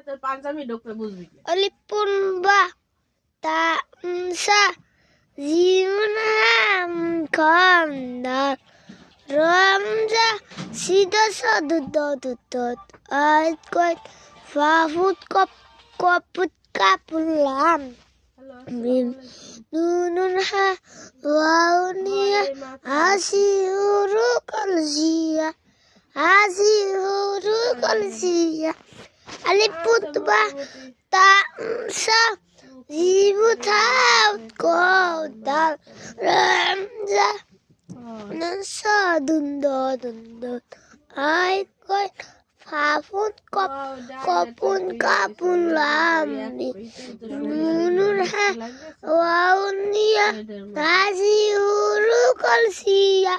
তোর পাঞ্জাবি ঢোকলে বুঝবি কি? অলিপুন বা তা সা জীবন খন্দার রমজা সিধা সাধু দত আইত কয় ফাফুত কপুত কাপুলাম নুনুন হা ওয়াউনিয়া আসিউরু কলসিয়া আলিপুতবা তামসা জিবুথাউ কোদাল রমজা নসা দুন্দ আই কই ফাফুন কপুন কাপুলাম নুনুন হা ওয়াউনিয়া আসিউরু কলসিয়া